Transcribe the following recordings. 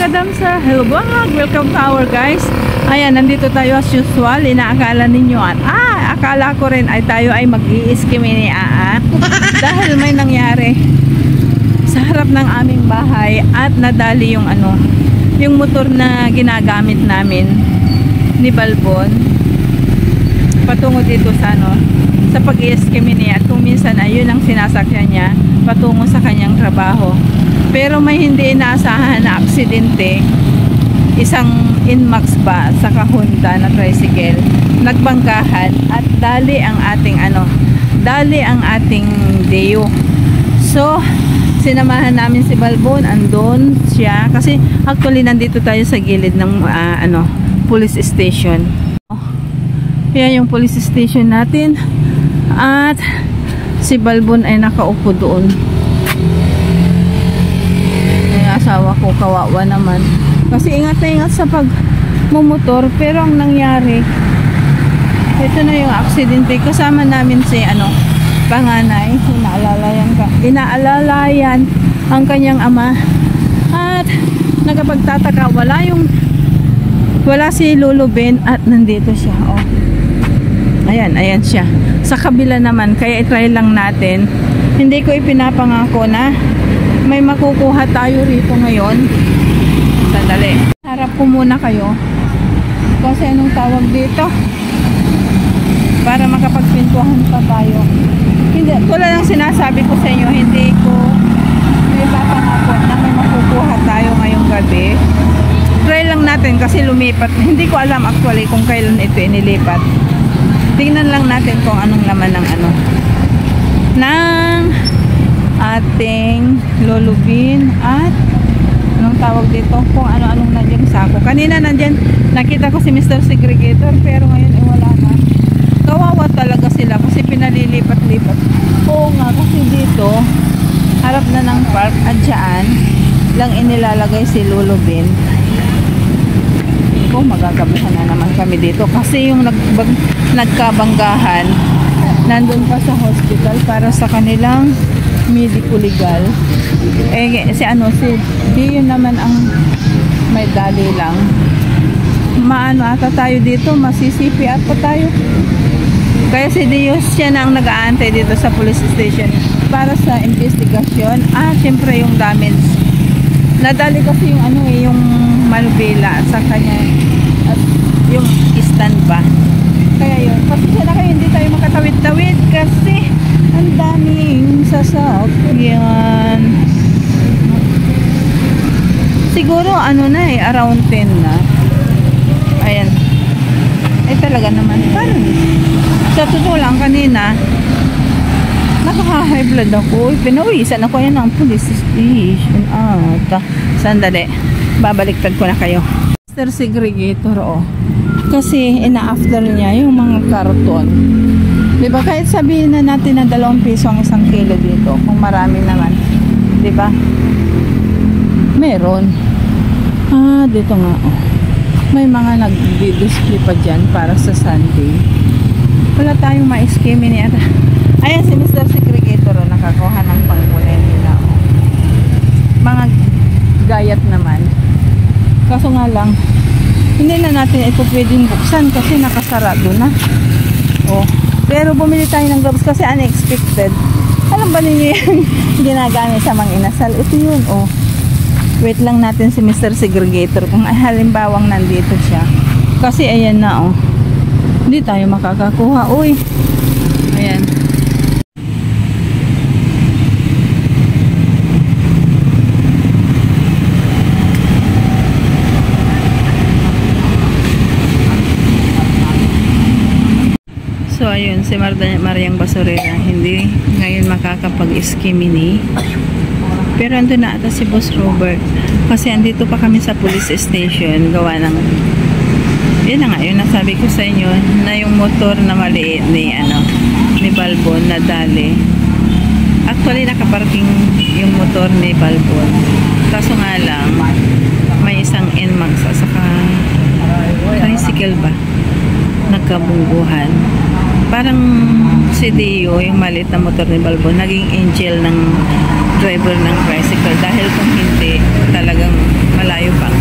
Madam sa Hello Vlog. Welcome to our guys. Ayan, nandito tayo as usual. Inaakala ninyo akala ko rin ay tayo ay mag-i-eskimi ni dahil may nangyari sa harap ng aming bahay at nadali yung yung motor na ginagamit namin ni Balbon patungo dito sa sa pag-i-eskimi niya, at kung minsan ayun ang sinasakyan niya patungo sa kanyang trabaho. Pero may hindi inaasahan na aksidente, isang Inmax ba sa Honda na tricycle nagbanggahan at dali ang ating Deo. So sinamahan namin si Balbon, andon siya kasi actually nandito tayo sa gilid ng police station. Yan yung police station natin at si Balbon ay nakaupo doon. Yung asawa ko kawawa naman kasi ingat na ingat sa pagmumotor, pero ang nangyari ito na yung aksidente. Kasama namin si panganay, inaalalayan ang kanyang ama at nagpagtataka wala si Lolo Ben at nandito siya. Ayan siya sa kabila naman, kaya i-try lang natin. Hindi ko ipinapangako na may makukuha tayo rito ngayon. Sandali, harap ko muna kayo kasi anong tawag dito para makapagpintuhan pa tayo. Hindi, tulad ng sinasabi ko sa inyo, hindi ko ipapangako na may makukuha tayo ngayong gabi. Try lang natin kasi lumipat. Hindi ko alam actually kung kailan ito inilipat. Tingnan lang natin kung anong laman ng ng ating lulubin at anong tawag dito, kung ano-anong nandiyan sako. Kanina nandiyan nakita ko si Mr. Segregator, pero ngayon wala na. Kawawa talaga sila kasi pinalilipat-lipat. Oo nga, kasi dito harap na ng park at dyan lang inilalagay si lulubin. Magagabihan na naman kami dito kasi yung nagkabanggahan nandun pa sa hospital para sa kanilang medico legal. Si Dio naman ang may dali lang. Ata tayo dito, masisipi at pa tayo. Kaya si Dio siya na ang nag-aantay dito sa police station para sa investigasyon. Siyempre yung damage. Nadali kasi yung malubila sa kanya at yung stand ba. Kaya yun, pasensya na kayo, hindi tayo makatawid-tawid kasi ang daming sasakyan. Siguro around 10 na. Ayan. Talaga naman parang sa totoo lang kanina nakaka-high blood ako. Pinawisan ako yan ng police station. Sandali, babaliktad ko na kayo. Mr. Segregator, kasi ina-after niya yung mga karton. Diba? Kahit sabihin na natin na 2 piso ang 1 kilo dito, kung marami naman, diba? Meron. Dito nga, may mga nag-display pa dyan para sa Sunday. Wala tayong ma-eskimi niya. Ayan si Mr. Segregator, nakakuha ng pangkulay nila. Mga gayat naman. Kaso nga lang, hindi na natin ito pwedeng buksan kasi nakasarado na. Pero bumili tayo ng gloves kasi unexpected. Alam ba ninyo yung ginagamit sa mga inasal? Ito yun, Wait lang natin si Mr. Segregator kung halimbawang nandito siya. Kasi ayan na, hindi tayo makakakuha. Ayan. So ayun, si Mariang Basurera hindi ngayon makakapag-eskimini. Pero andun na ata si Boss Robert kasi andito pa kami sa police station gawa ng yun na nga, yun nasabi ko sa inyo na yung motor na maliit ni Balbon na dali. Actually nakaparking yung motor ni Balbon, kaso nga lang may isang Inmax at saka tricycle ba nagkabungguhan. Parang si Dio, yung maliit na motor ni Balbon, naging angel ng driver ng tricycle dahil kung hindi talagang malayo pa ang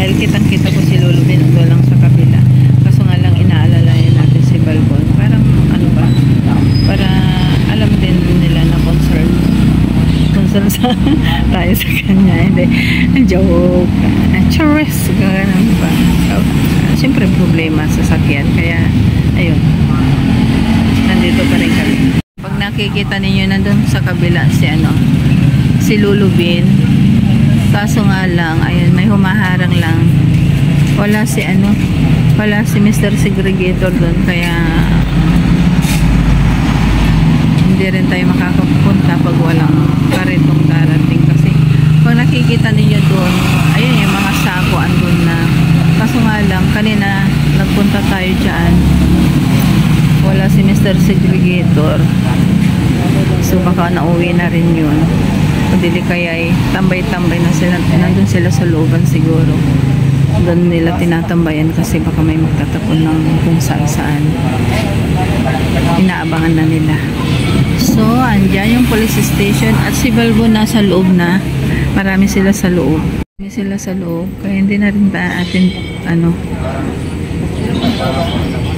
dahil kitang-kita ko si Lolo Ben ando lang sa kabila. Kaso nga lang inaalalayan natin si Balbon. Parang ano ba? Para alam din nila na concern sa tayo sa kanya. Hindi. Joke. Charis. Ganun ba? Siyempre problema sa sakyan. Kaya ayun. Nandito pa rin kami. Pag nakikita ninyo nandun sa kabila si Lolo Ben. Kaso nga lang, ayun, may humaharang lang. Wala si Mr. Segregator doon, kaya hindi rin tayo makakapunta pag walang karitong darating. Kasi kung nakikita ninyo doon, ayun yung mga sako andun na. Kaso nga lang, kanina nagpunta tayo dyan. Wala si Mr. Segregator. So baka nauwi na rin yun. Hindi kaya tambay-tambay na sila, nandun sila sa looban siguro. Doon nila tinatambayan kasi baka may magtatapon ng kung saan-saan. Inaabangan na nila. So, andyan yung police station at si Balbon nasa loob na. Marami sila sa loob. Kaya hindi na rin atin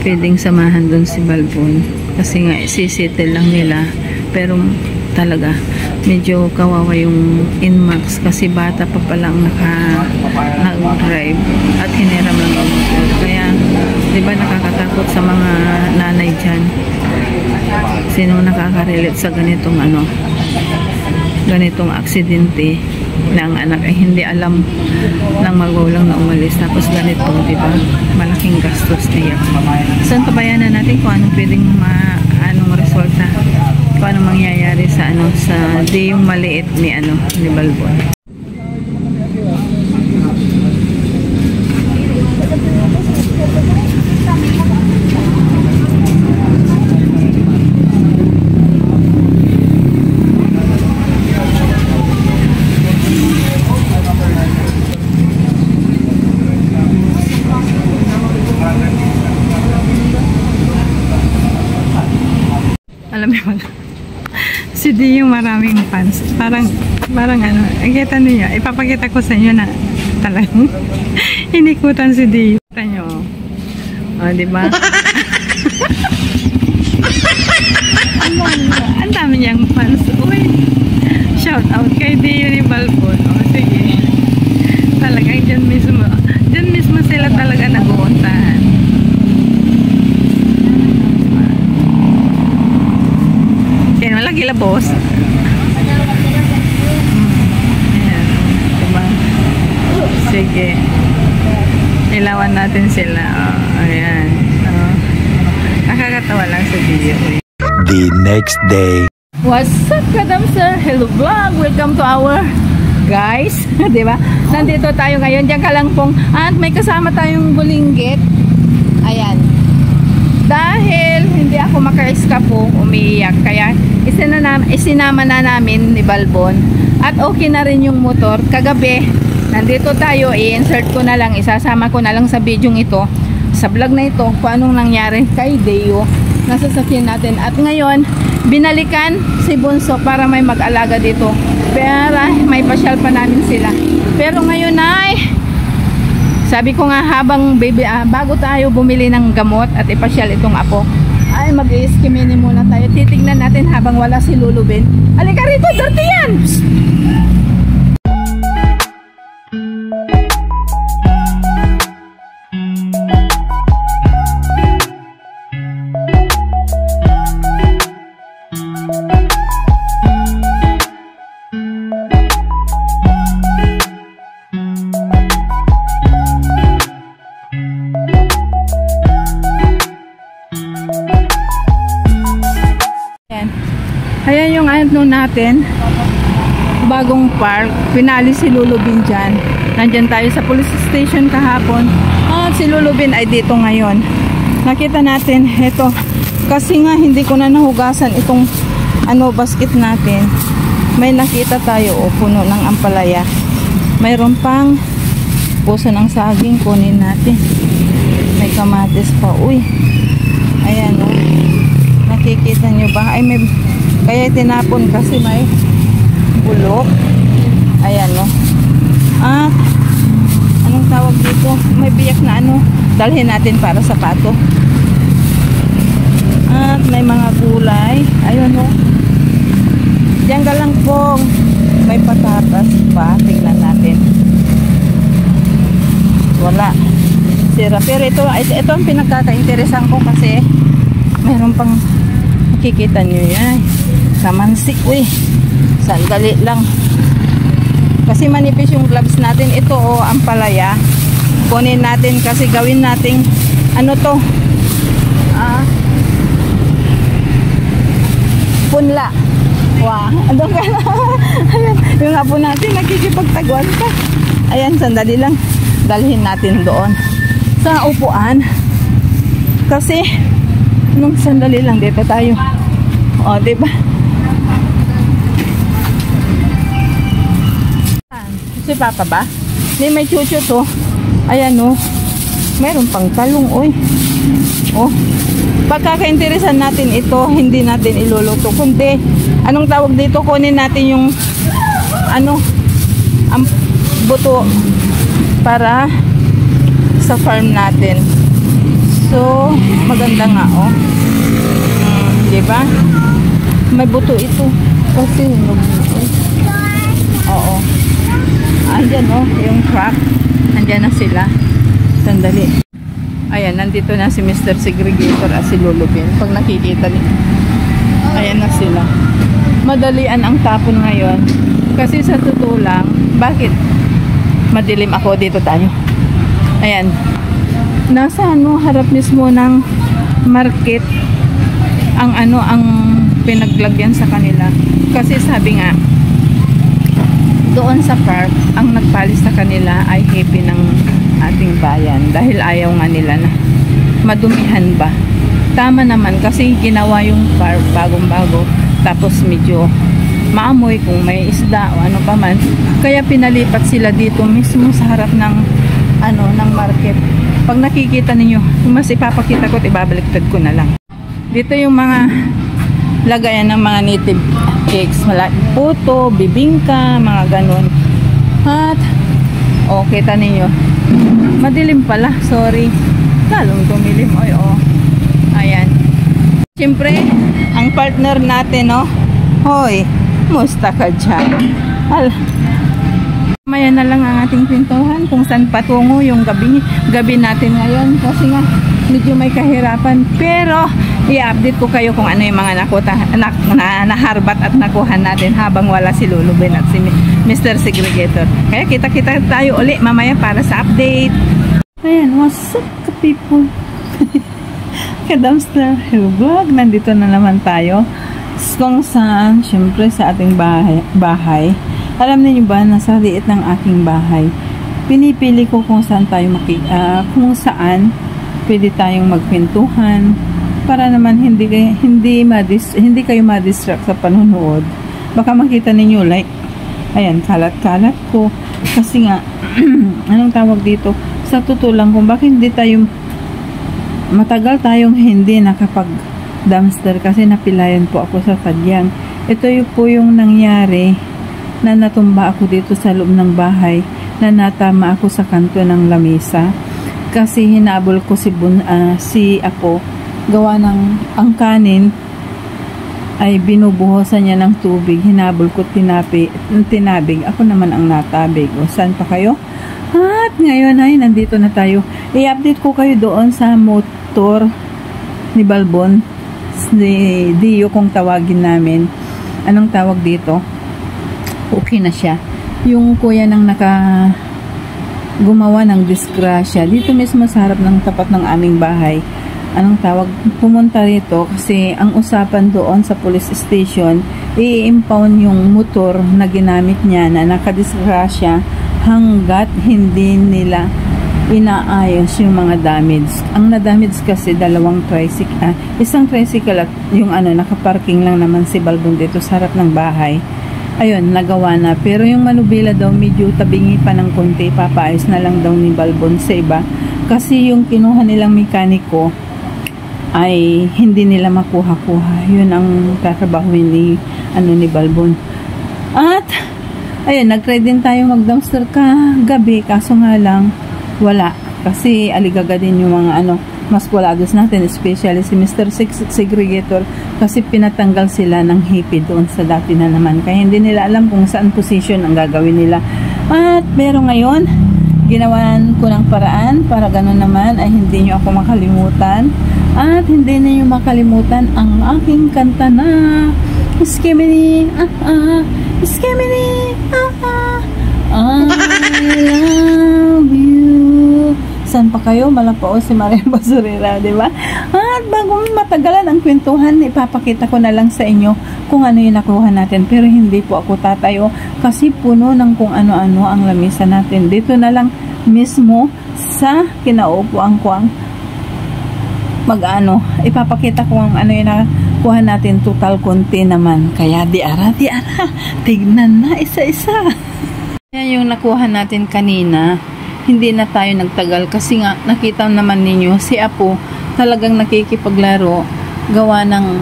pwedeng samahan doon si Balbon. Kasi nga, sisettle lang nila. Pero talaga medyo kawawa yung Inmax kasi bata pa palang nag-drive at hiniram lang ang motor. Kaya diba nakakatakot sa mga nanay dyan. Sino nakaka-relate sa ganitong aksidente na ang anak ay hindi alam ng magulang na umalis tapos ganito, diba? Malaking gastos niya. So tabayanan natin kung anong pwedeng anong resulta, kung anong mangyayari sa di yung maliit ni Balbon. Alam mo si Di yung maraming fans. Parang kita niyo, ipapakita ko sa inyo na talagang inikutan si Di. Kita nyo. O, diba? Ang dami niyang fans. Uy, shout out kay Di ni Balbon. O, sige. Talagang dyan mismo sila talaga nag-uuntahan. Yan, wala gila boss. Ayan, diba? Sige. Ilawan natin sila. Ayan. Nakakatawa lang sa video. The next day. What's up, Kadam Sir? Hello vlog. Welcome to our guys. Diba? Nandito tayo ngayon. Diyan ka lang pong. At may kasama tayong bulinggit. Ayan. Dahil hindi ako maka-escape po, umiiyak. Kaya isinama na namin ni Balbon. At okay na rin yung motor. Kagabi, nandito tayo, i-insert ko na lang, isasama ko na lang sa video ito, sa vlog na ito, kung anong nangyari kay Deo, nasasakyan natin. At ngayon, binalikan si Bunso para may mag-alaga dito. Pero may pasyal pa namin sila. Pero ngayon ay sabi ko nga habang bago tayo bumili ng gamot at ipasyal itong apo, ay mag-i-skimini muna tayo. Titignan natin habang wala si Lolo Ben. Halika rito, dirty yan! Ayan yung ano natin, bagong park. Pinali si Lolo Ben dyan. Nandyan tayo sa police station kahapon. At si Lolo Ben ay dito ngayon. Nakita natin, ito. Kasi nga hindi ko na nahugasan itong basket natin. May nakita tayo, puno ng ampalaya. Mayroon pang puso ng saging, kunin natin. May kamatis pa. Uy. Ayan o. Nakikita nyo ba? Ay may... Kaya tinapon kasi may bulok. Ayan, no. At anong tawag dito? biyak na ano, dalhin natin para sa pato. At may mga gulay. Ayun o. Diyan galangkong. May patatas pa. Tingnan natin. Wala. Sira. Pero ito ang pinagkaka-interesan ko kasi mayroon pang makikita nyo yan. Kamansik. Uy. Sandali lang. Kasi manipis yung gloves natin. Ito o, ampalaya. Kunin natin kasi gawin nating ano to? Punla. Wow. Andun ka na. Ayan. Yung hapon natin nakikipagtaguan pa. Ayan, sandali lang. Dalhin natin doon sa upuan. Kasi nung sandali lang dito tayo. O, diba? Si Papa ba? May chucho to. Ayan o. Meron pang talong. Uy. Oh. Pagkakainteresan natin ito, hindi natin iluluto. Kundi, anong tawag dito? Kunin natin yung ano, ang buto para sa farm natin. So, maganda nga oh. Diba? May buto ito. Kasi, oo. Andyan oh, yung truck. Andyan na sila. Sandali. Ayan, nandito na si Mr. Segregator at si Lulubin. Pag nakikita niyo. Ayan na sila. Madalian ang tapon ngayon. Kasi sa totoo lang, bakit? Madilim ako, dito tayo. Ayan. Nasa ano, harap mismo ng market ang ano, ang pinaglagyan sa kanila. Kasi sabi nga, doon sa park, ang nagpalis sa kanila ay happy ng ating bayan dahil ayaw nga nila na madumihan ba. Tama naman kasi ginawa yung park bagong-bago tapos medyo maamoy kung may isda o ano pa man. Kaya pinalipat sila dito mismo sa harap ng ano, ng market. Pag nakikita ninyo, mas ipapakita ko at ibabaliktad ko na lang. Dito yung mga lagayan ng mga native cakes, puto, bibingka, mga ganun. At oh, kita ninyo. Madilim pala, sorry. Lalong tumilim. Oy, oh. Ayan. Siyempre, ang partner natin, no? Hoy, musta ka dyan? Maya na lang ang ating pintuhan kung saan patungo yung gabi natin ngayon. Kasi nga, medyo may kahirapan. Pero, i-update ko kayo kung ano yung mga naharbat at nakuha natin habang wala si Lulubin at si Mr. Segregator. Kaya kita-kita tayo uli mamaya para sa update. Ayan, what's up ka people? Ka-dumpster vlog. Nandito na naman tayo. Kung saan, syempre sa ating bahay. Alam niyo ba, nasa liit ng aking bahay. Pinipili ko kung saan tayo kung saan pwede tayong magpintuhan para naman hindi kayo ma-distract sa panonood. Baka makita ninyo like, ayan, kalat-kalat ko. Kasi nga, anong tawag dito? Sa totoo lang kung bakit hindi tayo matagal tayong hindi nakapag-dumpster kasi napilayan po ako sa sadyang. Ito po yung nangyari na natumba ako dito sa loob ng bahay na natama ako sa kanto ng lamesa kasi hinabol ko si Apo gawa ng ang kanin ay binubuhosan niya ng tubig. Hinabol ko tinabig. Ako naman ang natabig. O, saan pa kayo? At ngayon ay nandito na tayo. I-update ko kayo doon sa motor ni Balbon. Si Dio kung tawagin namin. Anong tawag dito? Okay na siya. Yung kuya nang gumawa ng disgrasya. Dito mismo sa harap ng tapat ng aming bahay. Anong tawag? Pumunta rito kasi ang usapan doon sa police station, i-impound yung motor na ginamit niya na nakadisgrasya hanggat hindi nila inaayos yung mga damage. Ang na-damage kasi isang tricycle at yung nakaparking lang naman si Balbon dito sa harap ng bahay. Ayun, nagawa na. Pero yung manubila daw medyo tabingi pa ng konti, papaayos na lang daw ni Balbon sa iba. Kasi yung kinuha nilang mekaniko ay hindi nila makuha-kuha. Yun ang tatrabahuin ni Balbon. At ayun, nag-try din tayo mag-dumpster gabi, kaso nga lang wala. Kasi aligaga din yung mga maskulados natin, especially si Mr. Segregator, kasi pinatanggal sila ng hippie doon sa dati na naman. Kaya hindi nila alam kung saan position ang gagawin nila. At pero ngayon, ginawan ko ng paraan para gano'n naman ay hindi nyo ako makalimutan. At hindi ninyo makalimutan ang aking kanta na Skimini, Skimini, I love you. Saan pa kayo? Malapao si Maria Basurera, di ba? At bago matagalan ang kwentuhan, ipapakita ko na lang sa inyo kung ano yung nakuha natin. Pero hindi po ako tatayo kasi puno ng kung ano-ano ang lamisa natin. Dito na lang mismo sa kinaupuan ko ang ipapakita ko ang ano yung nakuha natin. Total konti naman. Kaya di ara, tignan na isa-isa. Yan yung nakuha natin kanina. Hindi na tayo nagtagal kasi nga nakita naman ninyo si Apo talagang nakikipaglaro, gawa ng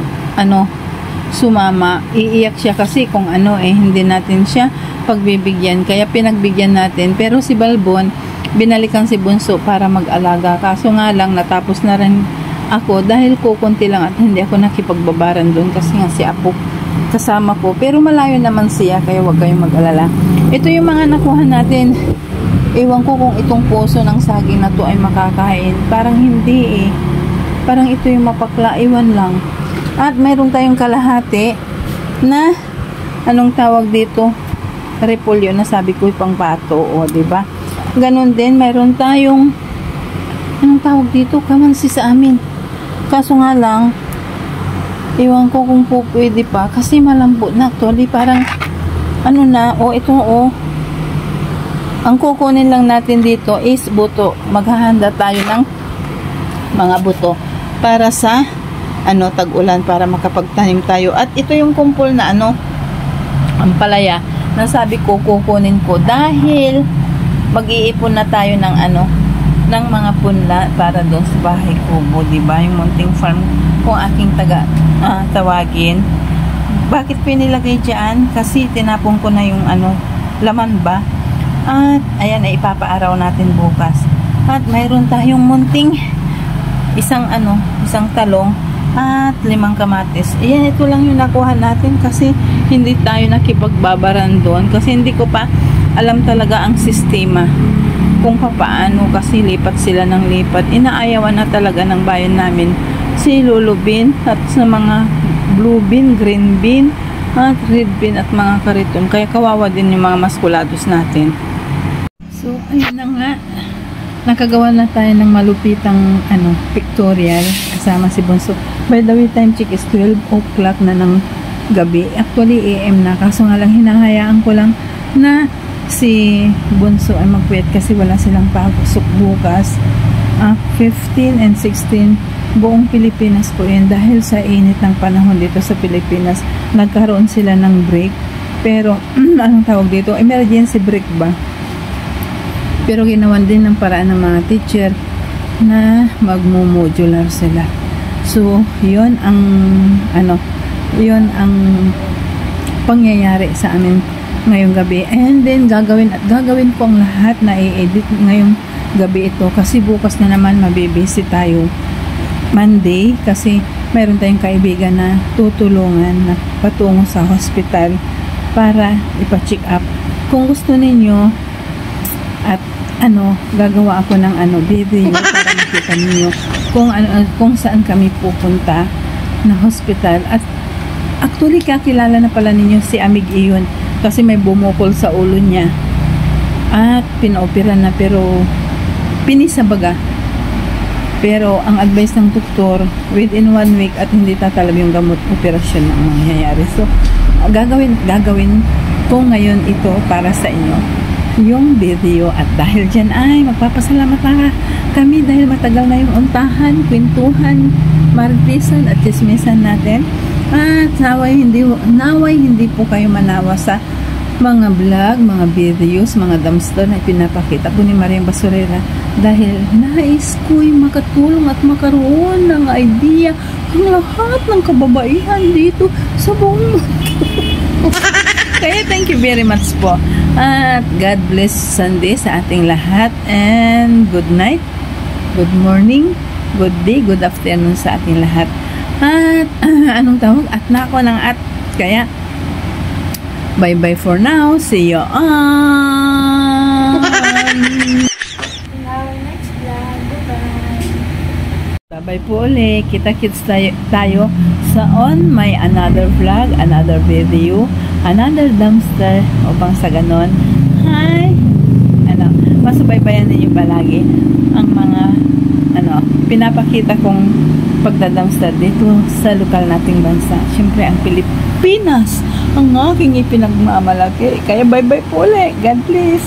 sumama, iiyak siya kasi kung hindi natin siya pagbibigyan, kaya pinagbigyan natin. Pero si Balbon, binalikan si Bunso para mag-alaga, kaso nga lang natapos na rin ako dahil kukunti lang at hindi ako nakipagbabaran doon kasi nga si Apo kasama ko, pero malayo naman siya, kaya huwag kayong mag-alala. Ito yung mga nakuha natin. Ewan ko kung itong puso ng saging na to ay makakain. Parang hindi eh. Parang ito yung mapakla. Ewan lang. At mayroon tayong kalahati na anong tawag dito? Repolyo na sabi ko pang pato. O, diba? Ganon din. Mayroon tayong anong tawag dito? Kamansi sa amin. Kaso nga lang ewan ko kung po pwede pa kasi malambot na. Actually parang ito ang kukunin lang natin dito is buto. Maghahanda tayo ng mga buto para sa tag-ulan, para makapagtanim tayo. At ito yung kumpol na ampalaya na sabi ko kukunin ko dahil mag-iipon na tayo ng ng mga punla para doon sa bahay kubo, diba? Yung munting farm kung aking tawagin. Bakit pinilagay dyan? Kasi tinapon ko na yung laman ba? At ayan ay ipapaaraw natin bukas. At mayroon tayong munting isang talong at 5 kamatis. Ayan, ito lang yung nakuha natin kasi hindi tayo nakipagbabaran doon kasi hindi ko pa alam talaga ang sistema kung paano, kasi lipat sila ng lipat. Inaayawan na talaga ng bayan namin si Lolo Bean at sa mga blue bean, green bean at red bean at mga kariton. Kaya kawawa din yung mga maskulados natin. So, ayun na nga. Nakagawa na tayo ng malupitang pictorial kasama si Bunso. By the way, time check is 12 o'clock na ng gabi. Actually, AM na. Kaso nga lang, hinahayaan ko lang na si Bunso ay magpuyat kasi wala silang pasok bukas. 15 and 16 buong Pilipinas po yun. Dahil sa init ng panahon dito sa Pilipinas, nagkaroon sila ng break. Pero, anong tawag dito? Emergency break ba? Pero ginawan din ng paraan ng mga teacher na magmo-modular sila. So, yun ang pangyayari sa amin ngayong gabi. And then gagawin ko ang lahat na i-edit ngayong gabi ito kasi bukas na naman mabibisi tayo Monday kasi mayroon tayong kaibigan na tutulungan na patungo sa hospital para ipa-check up. Kung gusto ninyo at gagawa ako ng video para makita niyo kung saan kami pupunta na hospital. At actually kakilala na pala ninyo si Amig Iyon kasi may bumukol sa ulo niya at pinaopera na pero pinisabaga. Pero ang advice ng doktor within 1 week at hindi tatalab yung gamot, operasyon ang mangyayari. So gagawin ko ngayon ito para sa inyo yung video. At dahil dyan ay magpapasalamat kami dahil matagal na yung untahan, kwentuhan, martisan at chismisan natin. At naway hindi po kayo manawa sa mga vlog, mga videos, mga dumpster na pinapakita po ni Maria Basurera dahil nais ko'y makatulong at makaroon ng idea ng lahat ng kababaihan dito sa buong mundo. Kaya thank you very much po. At God bless Sunday sa ating lahat. And good night, good morning, good day, good afternoon sa ating lahat. At anong tawag? At na ako ng at. Kaya bye-bye for now. See you on In our next vlog. Bye-bye. bye po ulit. Kita-kits tayo sa on my another vlog, another video, another dumpster, o bang sa ganon. Hi! Masubaybayan ninyo palagi ang mga pinapakita kong pagdadumpster dito sa lokal nating bansa. Siyempre, ang Pilipinas ang aking ipinagmamalaki. Kaya bye-bye po ulit. God bless!